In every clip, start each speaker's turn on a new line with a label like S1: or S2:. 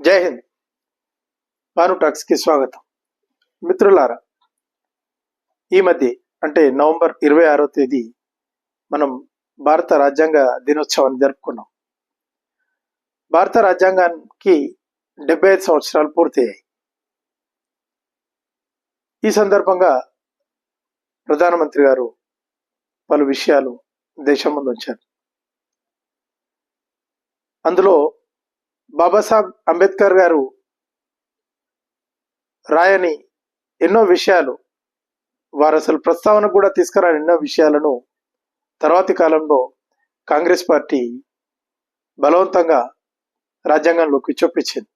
S1: జై హింద్. భాను టాక్స్ కి స్వాగతం. మిత్రులారా, ఈ మధ్య అంటే నవంబర్ 26వ తేదీ మనం భారత రాజ్యాంగ దినోత్సవాన్ని జరుపుకున్నాం. భారత రాజ్యాంగానికి 75 సంవత్సరాలు పూర్తయ్యాయి. ఈ సందర్భంగా ప్రధానమంత్రి గారు పలు విషయాలు దేశం ముందు ఉంచారు. అందులో బాబాసాహెబ్ అంబేద్కర్ గారు రాయని ఎన్నో విషయాలు, వారు అసలు ప్రస్తావన కూడా తీసుకురాని ఎన్నో విషయాలను తర్వాతి కాలంలో కాంగ్రెస్ పార్టీ బలవంతంగా రాజ్యాంగంలోకి చొప్పించింది.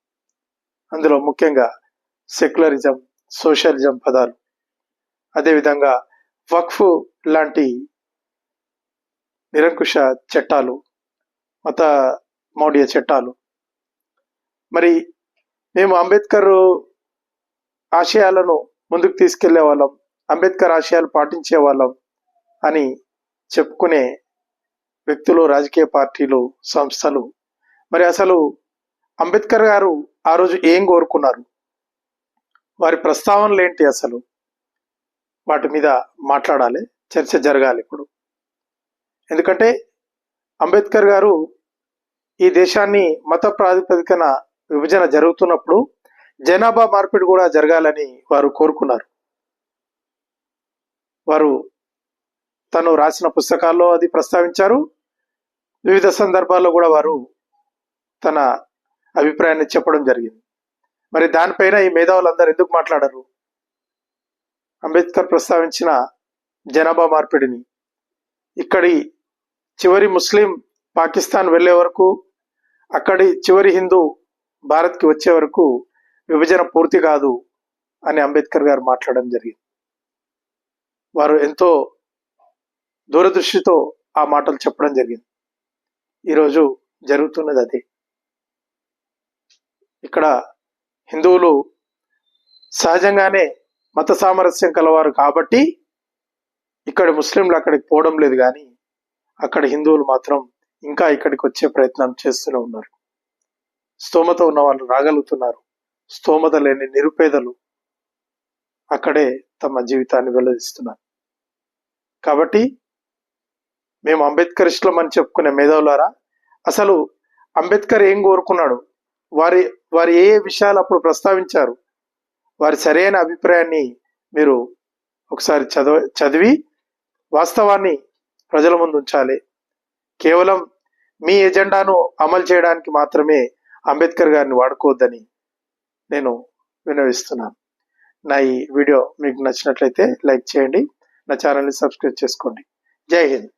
S1: అందులో ముఖ్యంగా సెక్యులరిజం, సోషలిజం పదాలు, అదేవిధంగా వక్ఫ్ లాంటి నిరంకుశ చట్టాలు, మత మౌఢ్య చట్టాలు. మరి మేము అంబేద్కర్ ఆశయాలను ముందుకు తీసుకెళ్లే వాళ్ళం, అంబేద్కర్ ఆశయాలు పాటించే వాళ్ళం అని చెప్పుకునే వ్యక్తులు, రాజకీయ పార్టీలు, సంస్థలు మరి అసలు అంబేద్కర్ గారు ఆ రోజు ఏం కోరుకున్నారు, వారి ప్రస్తావనలు ఏంటి, అసలు వాటి మీద మాట్లాడాలి, చర్చ జరగాలి ఇప్పుడు. ఎందుకంటే అంబేద్కర్ గారు ఈ దేశాన్ని మత ప్రాతిపదికన విభజన జరుగుతున్నప్పుడు జనాభా మార్పిడి కూడా జరగాలని వారు కోరుకున్నారు. వారు తను రాసిన పుస్తకాల్లో అది ప్రస్తావించారు. వివిధ సందర్భాల్లో కూడా వారు తన అభిప్రాయాన్ని చెప్పడం జరిగింది. మరి దానిపైన ఈ మేధావులందరూ ఎందుకు మాట్లాడరు? అంబేద్కర్ ప్రస్తావించిన జనాభా మార్పిడిని, ఇక్కడి చివరి ముస్లిం పాకిస్తాన్ వెళ్లే వరకు, అక్కడి చివరి హిందూ భారత్కి వచ్చే వరకు విభజన పూర్తి కాదు అని అంబేద్కర్ గారు మాట్లాడడం జరిగింది. వారు ఎంతో దూరదృష్టితో ఆ మాటలు చెప్పడం జరిగింది. ఈరోజు జరుగుతున్నది అదే. ఇక్కడ హిందువులు సహజంగానే మత సామరస్యం కలవారు కాబట్టి ఇక్కడ ముస్లింలు అక్కడికి పోవడం లేదు, కానీ అక్కడ హిందువులు మాత్రం ఇంకా ఇక్కడికి వచ్చే ప్రయత్నం చేస్తూనే ఉన్నారు. స్తోమత ఉన్న వాళ్ళు రాగలుగుతున్నారు, స్తోమత లేని నిరుపేదలు అక్కడే తమ జీవితాన్ని వెల్లడిస్తున్నారు. కాబట్టి మేము అంబేద్కరిస్టులం అని చెప్పుకునే మేధావులారా, అసలు అంబేద్కర్ ఏం కోరుకున్నాడు, వారి ఏ విషయాలు అప్పుడు ప్రస్తావించారు, వారి సరైన అభిప్రాయాన్ని మీరు ఒకసారి చదివి వాస్తవాన్ని ప్రజల ముందు ఉంచాలి. కేవలం మీ ఎజెండాను అమలు చేయడానికి మాత్రమే అంబేద్కర్ గారిని వాడుకోవద్దని నేను విన్నవిస్తున్నాను. నా ఈ వీడియో మీకు నచ్చినట్లయితే లైక్ చేయండి, నా ఛానల్ని సబ్స్క్రైబ్ చేసుకోండి. జై హింద్.